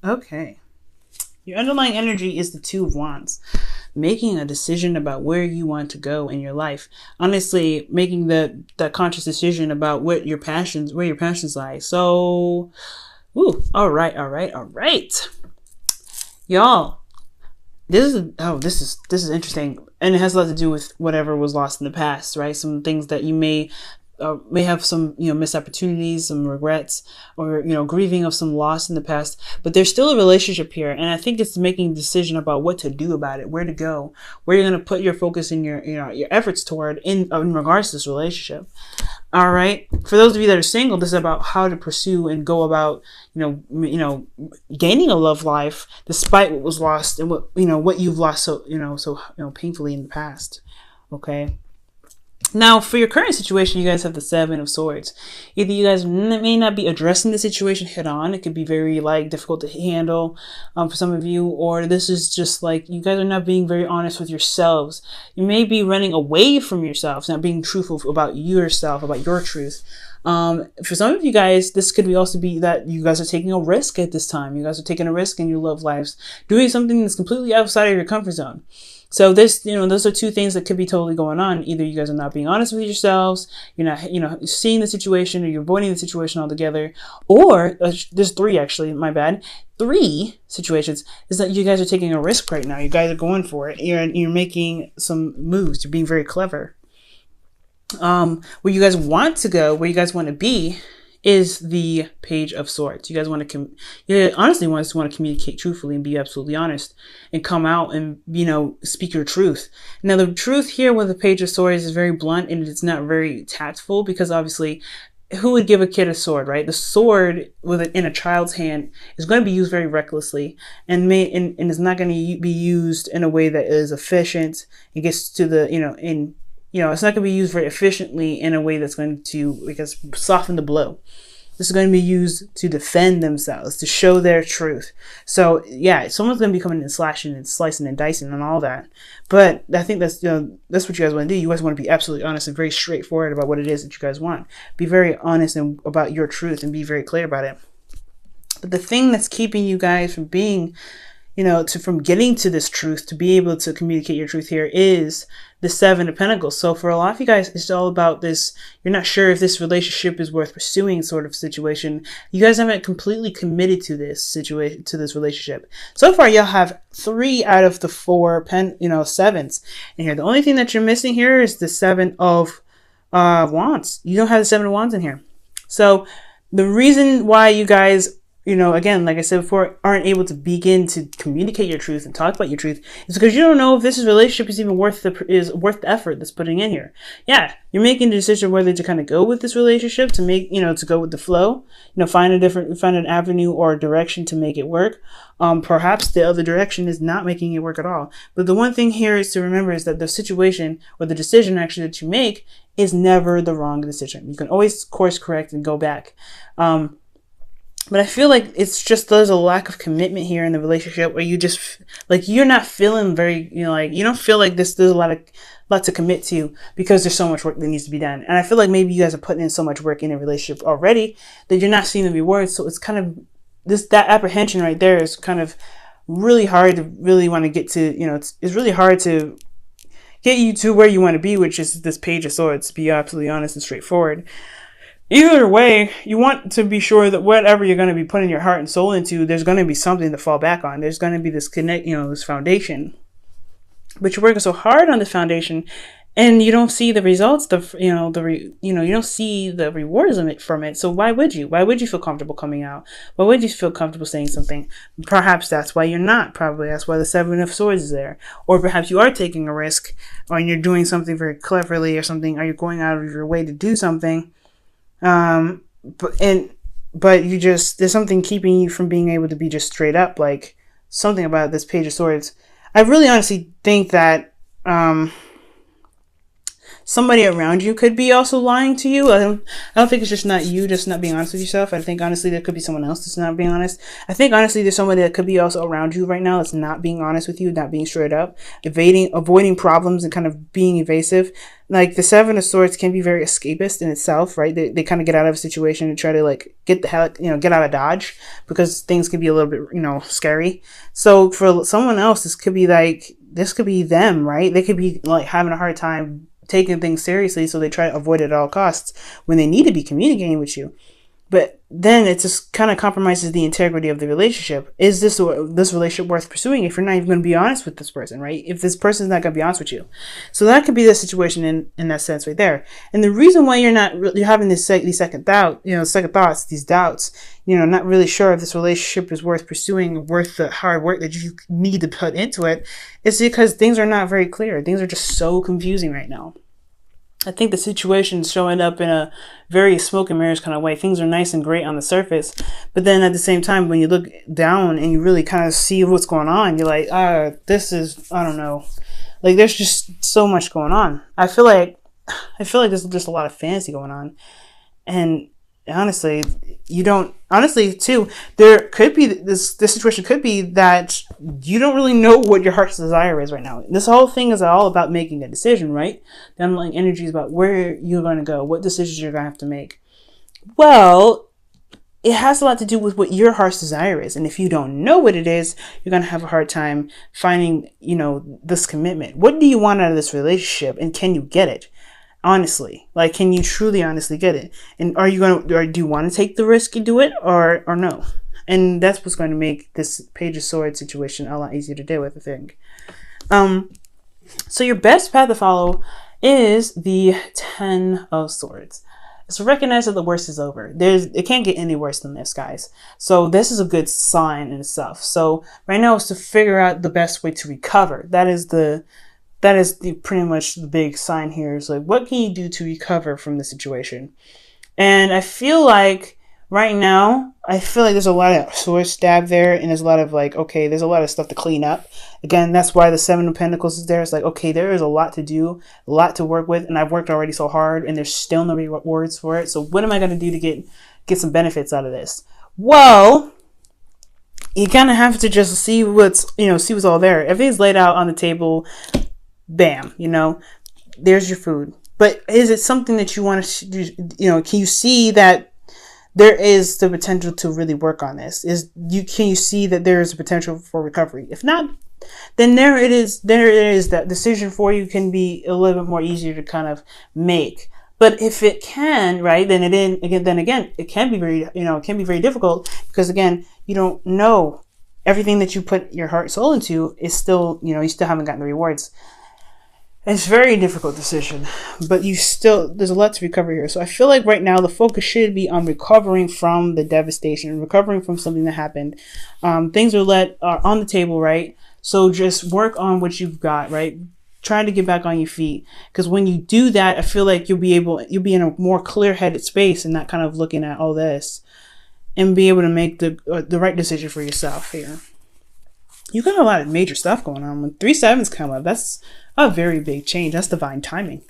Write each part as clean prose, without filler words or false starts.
Okay. Your underlying energy is the Two of Wands. Making a decision about where you want to go in your life. Honestly, making that conscious decision about what your passions, where your passions lie. So, ooh, all right, all right, all right. Y'all, this is interesting, and it has a lot to do with whatever was lost in the past, right? Some things that you may have some missed opportunities, some regrets, or grieving of some loss in the past. But there's still a relationship here, and I think it's making a decision about what to do about it, where to go, where you're going to put your focus and your efforts toward in regards to this relationship. All right. For those of you that are single, this is about how to pursue and go about, gaining a love life despite what was lost and what you've lost so painfully in the past. Okay. Now, for your current situation, you guys have the Seven of Swords. Either you guys may not be addressing the situation head on. It could be very difficult to handle for some of you, or this is just like you guys are not being very honest with yourselves. You may be running away from yourselves, not being truthful about yourself, about your truth. For some of you guys, this could also be that you guys are taking a risk at this time. You guys are taking a risk in your love lives, doing something that's completely outside of your comfort zone. So those are two things that could be totally going on. Either you guys are not being honest with yourselves, you're not, seeing the situation, or you're avoiding the situation altogether. Or there's three, actually, my bad. Three situations is that you guys are taking a risk right now. You guys are going for it. You're making some moves. You're being very clever. Where you guys want to go, where you guys want to be, is the Page of Swords. You guys want to, honestly want to communicate truthfully and be absolutely honest and come out and, speak your truth. Now, the truth here with the Page of Swords is very blunt and it's not very tactful, because obviously, who would give a kid a sword, right? The sword in a child's hand is going to be used very recklessly and is not going to be used in a way that is efficient. It gets to the, it's not going to be used very efficiently in a way that's going to, soften the blow. This is going to be used to defend themselves, to show their truth. So, yeah, someone's going to be coming and slashing and slicing and dicing and all that. But I think that's what you guys want to do. You guys want to be absolutely honest and very straightforward about what it is that you guys want. Be very honest about your truth and be very clear about it. But the thing that's keeping you guys from being, from getting to this truth, to be able to communicate your truth here, is the Seven of Pentacles. So for a lot of you guys, it's all about this. You're not sure if this relationship is worth pursuing, sort of situation. You guys haven't completely committed to this situation, to this relationship. So far, y'all have 3 out of the 4 sevens in here. The only thing that you're missing here is the Seven of Wands. You don't have the Seven of Wands in here. So the reason why you guys, again, like I said before, aren't able to begin to communicate your truth and talk about your truth is because you don't know if this relationship is even worth the effort that's putting in here. Yeah, you're making the decision whether to kind of go with this relationship, to make, to go with the flow, find an avenue or a direction to make it work. Perhaps the other direction is not making it work at all. But the one thing here is to remember is that the situation or the decision actually that you make is never the wrong decision. You can always course correct and go back. But I feel like it's just, there's a lack of commitment here in the relationship where you just, you're not feeling very, you don't feel like there's a lot to commit to because there's so much work that needs to be done. And I feel like maybe you guys are putting in so much work in a relationship already that you're not seeing the rewards. So it's kind of, that apprehension right there is kind of really hard to really want to get to, it's really hard to get you to where you want to be, which is this Page of Swords, to be absolutely honest and straightforward. Either way, you want to be sure that whatever you're going to be putting your heart and soul into, there's going to be something to fall back on. There's going to be this this foundation. But you're working so hard on the foundation, and you don't see the results. You don't see the rewards from it. So why would you? Why would you feel comfortable coming out? Why would you feel comfortable saying something? Perhaps that's why you're not. Probably that's why the Seven of Swords is there. Or perhaps you are taking a risk, or you're doing something very cleverly, or something. Or you're going out of your way to do something. But there's something keeping you from being able to be just straight up, like something about this Page of Swords. I really honestly think that, somebody around you could be also lying to you. I don't think it's just not you, just not being honest with yourself. I think honestly there could be someone else that's not being honest. I think honestly there's somebody that could be also around you right now that's not being honest with you, not being straight up, avoiding problems and kind of being evasive. Like the Seven of Swords can be very escapist in itself, right? They kind of get out of a situation and try to like get the hell, get out of Dodge because things can be a little bit, scary. So for someone else, this could be them, right? They could be like having a hard time taking things seriously, so they try to avoid it at all costs when they need to be communicating with you. But then it just kind of compromises the integrity of the relationship. Is this relationship worth pursuing if you're not even going to be honest with this person, right? If this person's not going to be honest with you. So that could be the situation in that sense right there. And the reason why you're having these second thoughts, these doubts, not really sure if this relationship is worth pursuing, worth the hard work that you need to put into it, is because things are not very clear. Things are just so confusing right now. I think the situation's showing up in a very smoke and mirrors kind of way. Things are nice and great on the surface, but then at the same time, when you look down and you really kind of see what's going on, you're like, I don't know. Like there's just so much going on. I feel like there's just a lot of fantasy going on. And honestly, there could be this situation could be that you don't really know what your heart's desire is right now. This whole thing is all about making a decision, right? The underlying energy is about where you're going to go, what decisions you're going to have to make. Well, it has a lot to do with what your heart's desire is. And if you don't know what it is, you're going to have a hard time finding, this commitment. What do you want out of this relationship? And can you get it? Honestly, like, can you truly honestly get it? And do you want to take the risk and do it or no? And that's what's going to make this Page of Swords situation a lot easier to deal with, I think. So your best path to follow is the Ten of Swords. So recognize that the worst is over. It can't get any worse than this, guys. So this is a good sign in itself. So right now is to figure out the best way to recover. That is pretty much the big sign here, is like, what can you do to recover from the situation? And I feel like right now, there's a lot of sword stab there, and there's a lot of there's a lot of stuff to clean up. Again, that's why the Seven of Pentacles is there. It's like, okay, there is a lot to do, a lot to work with, and I've worked already so hard, and there's still no rewards for it. So what am I going to do to get some benefits out of this? Well, you kind of have to just see what's all there. Everything's laid out on the table. Bam, there's your food. But is it something that you want to do? Can you see that there is the potential to really work on this? Can you see that there is a potential for recovery? If not, then there it is. That decision for you can be a little bit more easier to kind of make. But if it can, right, then it can be very difficult, because again, you don't know everything that you put your heart and soul into is still, you still haven't gotten the rewards. It's a very difficult decision, but there's a lot to recover here. So I feel like right now the focus should be on recovering from the devastation, recovering from something that happened. Things are on the table, right? So just work on what you've got, right? Try to get back on your feet, because when you do that, I feel like you'll be in a more clear-headed space and not kind of looking at all this, and be able to make the right decision for yourself here. You got a lot of major stuff going on. When 3 sevens come up, that's a very big change. That's divine timing.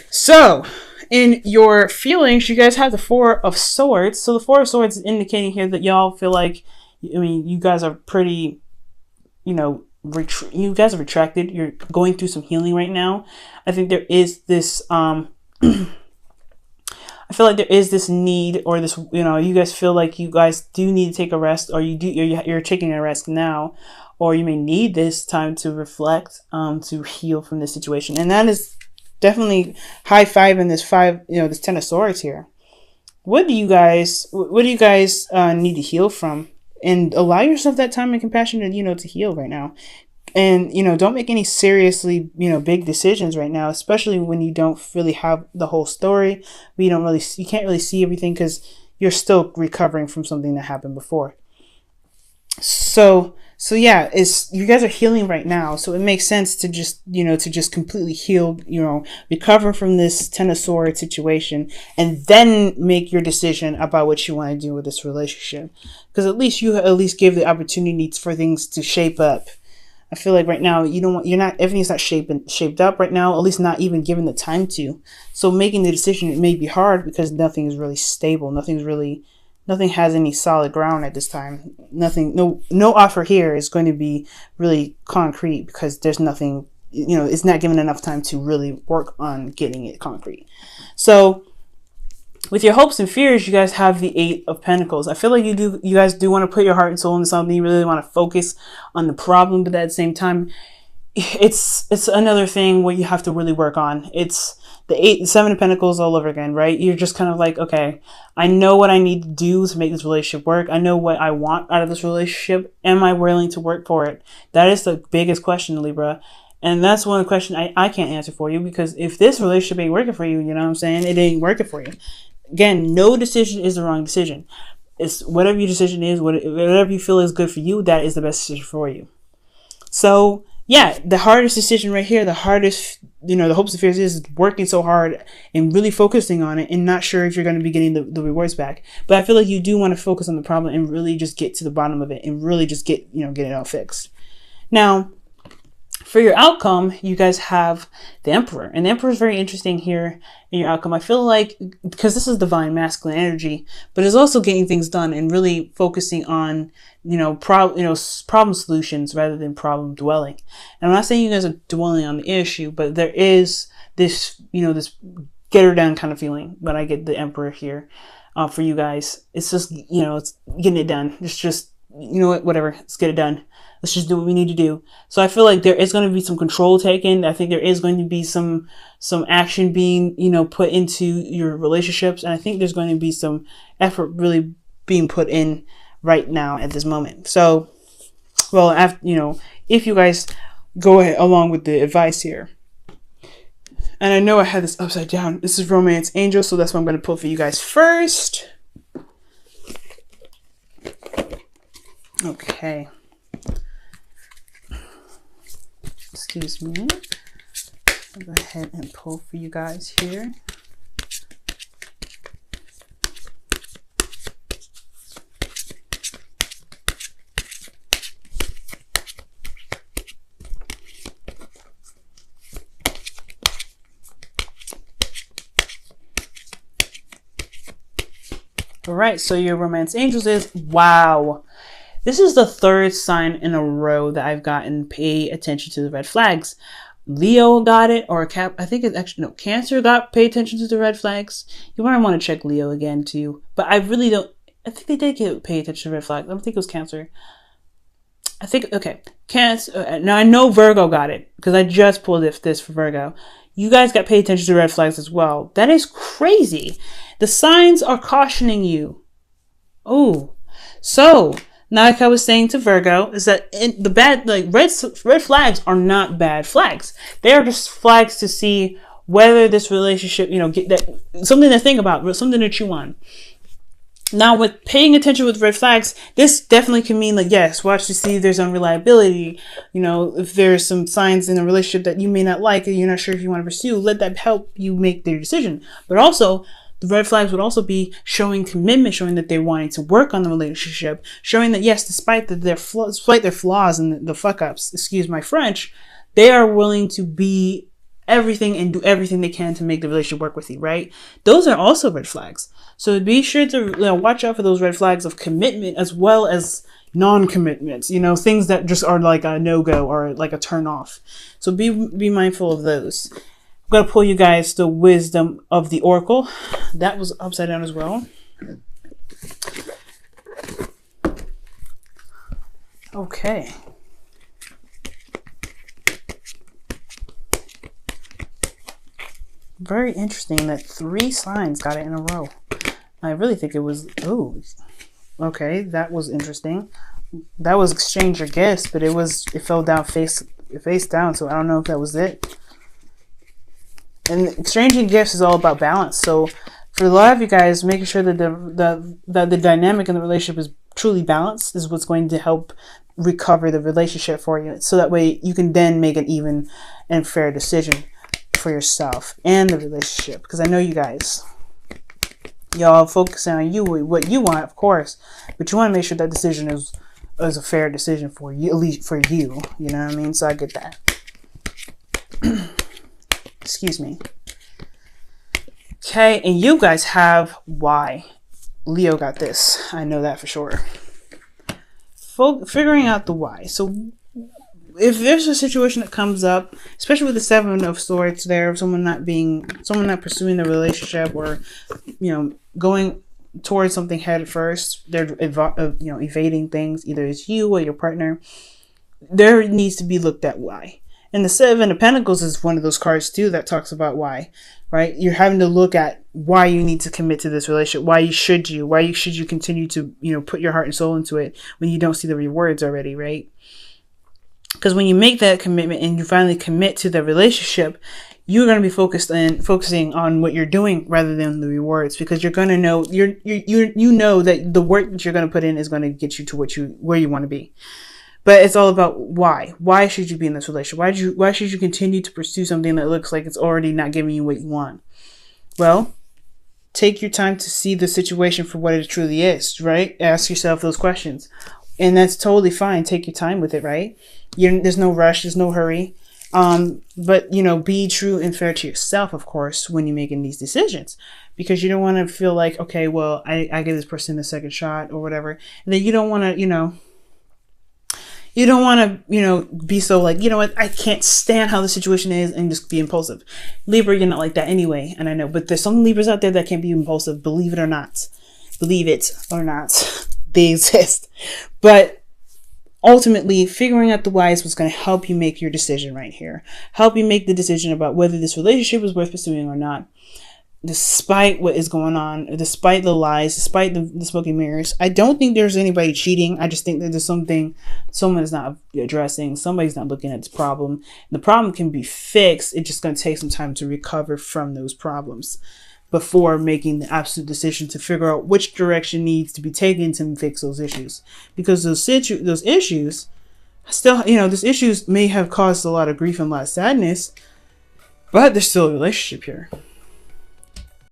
So, in your feelings, you guys have the Four of Swords. So the Four of Swords is indicating here that y'all feel like, you guys are pretty, you guys are retracted. You're going through some healing right now. I think there is this, I feel like there is this need, or this, you guys feel like you guys do need to take a rest, or you're taking a rest now, or you may need this time to reflect, to heal from this situation. And that is definitely high five in this this Ten of Swords here. What do you guys need to heal from? And allow yourself that time and compassion to heal right now. And, don't make any seriously, big decisions right now, especially when you don't really have the whole story. You can't really see everything, because you're still recovering from something that happened before. So yeah, you guys are healing right now. So it makes sense to just completely heal, recover from this Ten of Swords situation, and then make your decision about what you want to do with this relationship. Because at least you give the opportunity for things to shape up. I feel like right now everything's not shaped up right now, at least not even given the time to. So making the decision, it may be hard because nothing is really stable. Nothing has any solid ground at this time. No offer here is going to be really concrete because there's nothing, it's not given enough time to really work on getting it concrete. So with your hopes and fears, you guys have the Eight of Pentacles. I feel like you guys do want to put your heart and soul into something. You really want to focus on the problem, but at the same time, it's another thing where you have to really work on. It's the Seven of Pentacles all over again, right? You're just kind of like, okay, I know what I need to do to make this relationship work. I know what I want out of this relationship. Am I willing to work for it? That is the biggest question, Libra. And that's one question I can't answer for you, because if this relationship ain't working for you, you know what I'm saying? It ain't working for you. Again, no decision is the wrong decision. It's whatever your decision is, whatever you feel is good for you, that is the best decision for you. So yeah, the hardest decision right here, the hardest, the hopes and fears is working so hard and really focusing on it and not sure if you're going to be getting the rewards back. But I feel like you do want to focus on the problem and really just get to the bottom of it and really just get it all fixed. Now, for your outcome, you guys have the Emperor. And the Emperor is very interesting here in your outcome. I feel like, because this is divine masculine energy, but it's also getting things done and really focusing on, problem solutions rather than problem dwelling. And I'm not saying you guys are dwelling on the issue, but there is this, this get her done kind of feeling when I get the Emperor here for you guys. It's just, it's getting it done. It's just, whatever, let's get it done. Let's just do what we need to do. So I feel like there is going to be some control taken. I think there is going to be some action being, put into your relationships. And I think there's going to be some effort really being put in right now at this moment. So, well, after, if you guys go ahead along with the advice here. And I know I had this upside down. This is Romance Angel. So that's what I'm going to pull for you guys first. Okay. Excuse me. I'll go ahead and pull for you guys here. All right, so your Romance Angels is, wow. This is the third sign in a row that I've gotten pay attention to the red flags. Leo got it, or I think it's actually, no, Cancer got pay attention to the red flags. You might want to check Leo again too. But I really don't, I think they did get pay attention to the red flags. I don't think it was Cancer. I think, okay, Cancer. Now I know Virgo got it because I just pulled this for Virgo. You guys got paid attention to red flags as well. That is crazy. The signs are cautioning you. Oh, so now, like I was saying to Virgo, is that the bad, like red flags are not bad flags. They are just flags to see whether this relationship, get that something to think about, something to chew on. Now, with paying attention with red flags, this definitely can mean like, yes, watch to see if there's unreliability. If there's some signs in a relationship that you may not like or you're not sure if you want to pursue, let that help you make their decision. But also, the red flags would also be showing commitment, showing that they're wanting to work on the relationship, showing that, yes, despite their flaws and the fuck ups, excuse my French, they are willing to be everything and do everything they can to make the relationship work with you, right? Those are also red flags. So be sure to watch out for those red flags of commitment as well as non-commitments, things that just are like a no-go or like a turn off. So be mindful of those. I'm going to pull you guys the Wisdom of the Oracle. That was upside down as well. Okay. Very interesting that 3 signs got it in a row. I really think it was, okay, that was interesting. That was exchange or guess, but it fell down face down, so I don't know if that was it. And exchanging gifts is all about balance. So for a lot of you guys, making sure that the dynamic in the relationship is truly balanced is what's going to help recover the relationship for you. So that way you can then make an even and fair decision for yourself and the relationship. Because I know you guys, y'all focusing on what you want, of course, but you want to make sure that decision is is a fair decision for you, at least for you. You know what I mean? So I get that. Excuse me. Okay, and you guys have why. Leo got this. I know that for sure. Figuring out the why. So if there's a situation that comes up, especially with the Seven of Swords there, someone not pursuing the relationship, or, you know, going towards something head first, they're evading things, either it's you or your partner, there needs to be looked at why. And the Seven of Pentacles is one of those cards too that talks about why, right? You're having to look at why you need to commit to this relationship. Why should you continue to, you know, put your heart and soul into it when you don't see the rewards already, right? Because when you make that commitment and you finally commit to the relationship, you're going to be focusing on what you're doing rather than the rewards, because you're going to know, you know that the work that you're going to put in is going to get you to where you want to be. But it's all about why. Why should you be in this relationship? Why should you continue to pursue something that looks like it's already not giving you what you want? Well, take your time to see the situation for what it truly is, right? Ask yourself those questions. And that's totally fine. Take your time with it, right? There's no rush. There's no hurry. But, you know, be true and fair to yourself, of course, when you're making these decisions. Because you don't want to feel like, okay, well, I give this person a second shot or whatever. And then you don't want to, you know, be so like, you know what, I can't stand how the situation is, and just be impulsive. Libra, you're not like that anyway. And I know, but there's some Libras out there that can be impulsive. Believe it or not. Believe it or not. They exist. But ultimately, figuring out the why is what's going to help you make your decision right here. Help you make the decision about whether this relationship is worth pursuing or not. Despite what is going on, despite the lies, despite the smoke and mirrors. I don't think there's anybody cheating. I just think that there's something someone is not addressing. Somebody's not looking at this problem. The problem can be fixed. It's just going to take some time to recover from those problems before making the absolute decision to figure out which direction needs to be taken to fix those issues. Because those issues still, you know, those issues may have caused a lot of grief and a lot of sadness, but there's still a relationship here.